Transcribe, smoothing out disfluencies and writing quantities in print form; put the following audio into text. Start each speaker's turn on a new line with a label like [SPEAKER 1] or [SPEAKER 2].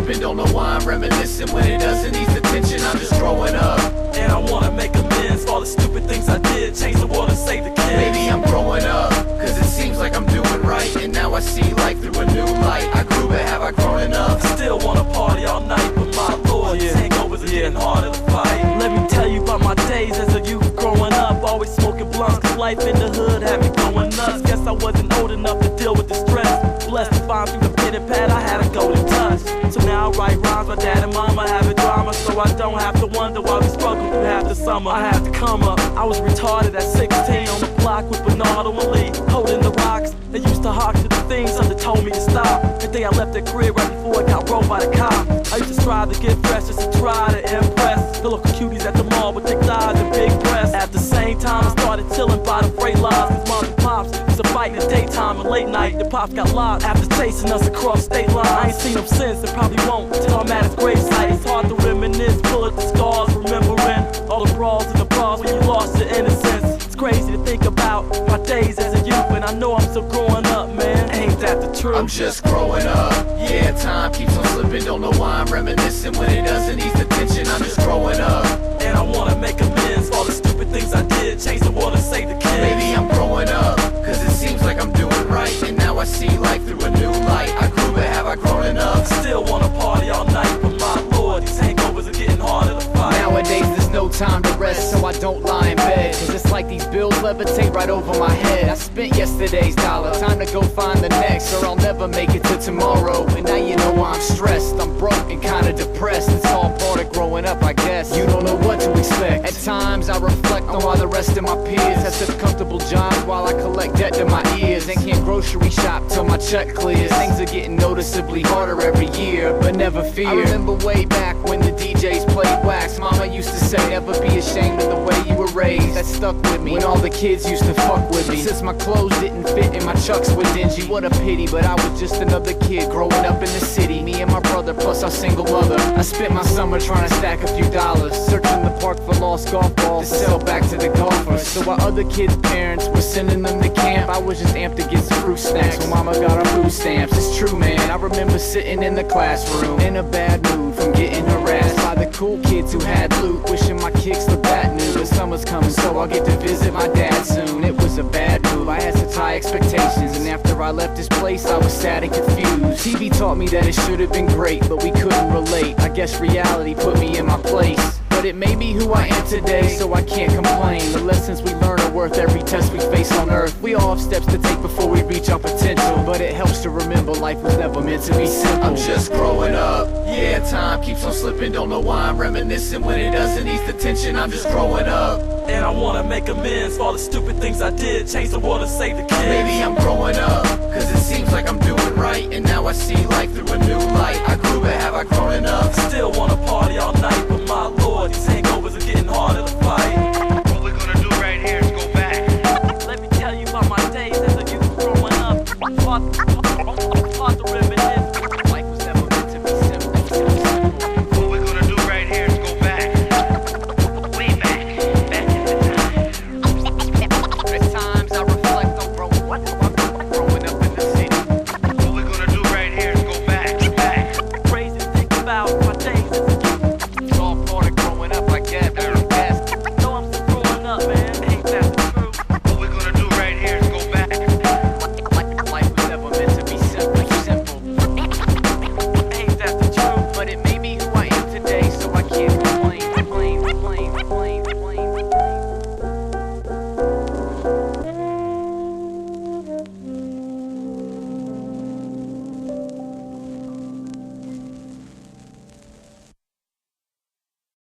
[SPEAKER 1] slipping, don't know why I'm reminiscing when it doesn't ease the tension. I'm just growing up,
[SPEAKER 2] and I wanna make amends for all the stupid things I did. Change the world and save the kids.
[SPEAKER 1] maybe I'm growing up, cause it seems like I'm doing right, and now I see life through a new light. I grew, but have I grown enough?
[SPEAKER 2] Still wanna party all night, but my lord, these hangovers are getting harder to fight. Let me tell you about my days as a youth growing up. Always smoking blunts, cause life in the hood had me going nuts. Guess I wasn't old enough to deal with the stress. Blessed to find through the pit and pad, I had a golden touch. So now I write rhymes, my dad and mama having drama, so I don't have to wonder why we struggle through half the summer. I had to come up, I was retarded at 16 on the block with Bernardo and Lee, holding the rocks. They used to hawk to the things that told me to stop. The day I left that crib right before I got rolled by the cop. I used to strive to get fresh just to try to impress the local cuties at the mall with thick thighs and big breasts. At the same time I started chilling by the freight lines, cause mom and pops used to fight in the daytime and late night. The pops got locked after chasing us across state lines. I ain't seen them since and probably won't till I'm at his gravesite. It's hard to reminisce, pull at the scars, remembering all the brawls and the bras when you lost your innocence. It's crazy to think about my days as a youth, and I know I'm still growing up, man. Ain't that the truth?
[SPEAKER 1] I'm just growing up, yeah, time keeps on slipping, don't know why I'm reminiscing when it doesn't ease the tension. I'm just growing up,
[SPEAKER 2] and I wanna make amends for all the stupid things I did. Change the world and save the kids.
[SPEAKER 1] maybe I'm growing up, cause it seems like I'm doing right, and now I see life through a new light. I grew, but have I grown enough?
[SPEAKER 2] Still wanna party all night, but my lord, these hangovers are getting harder to fight.
[SPEAKER 3] Nowadays there's no time to rest, so I don't lie in bed, cause it's like these bills levitate right over my head. I spent yesterday's dollar, time to go find the next, or I'll never make it to tomorrow. And now you know why I'm stressed, I'm broke and kinda depressed. It's all part of growing up, I guess. You don't know what to expect. At times I reflect on why the rest of my peers have such comfortable jobs while I collect debt to my ears and can't grocery shop till my check clears. Things are getting noticeably harder every year, but never fear. I remember way back when the DJs played wax. Mama used to say, never be ashamed of the way you were raised. That stuck with me when all the kids used to fuck with me. Since my clothes didn't fit and my chucks were dingy, what a pity, but I was just another kid growing up in the city. Me and my brother plus our single mother. I spent my summer trying to stack a few dollars, searching the park for lost golf balls to sell back to the golfers. So while other kids' parents were sending them to camp, I was just amped to get some fruit snacks when mama got our food stamps. It's true, man, I remember sitting in the classroom in a bad mood from getting harassed by the cool kids who had loot, wishing my kicks looked that new. But summer's coming, so I'll get to visit my dad soon. It was a bad move, I had such high expectations, and after I left this place I was sad and confused. TV taught me that it should have been great, but we couldn't relate. I guess reality put me in my place, but it made me who I am today, so I can't complain. The lessons we learn are worth every test we face on earth. We all have steps to take before we reach our potential, but it helps to remember life was never meant to be simple.
[SPEAKER 1] I'm just growing up, yeah, time keeps on slipping, don't know why I'm reminiscing when it doesn't ease the tension. I'm just growing up,
[SPEAKER 2] and I wanna make amends for all the stupid things I did. Change the world and save the kids.
[SPEAKER 1] maybe I'm growing up, cause it seems like I'm doing right, and now I see life through a new light. I grew, but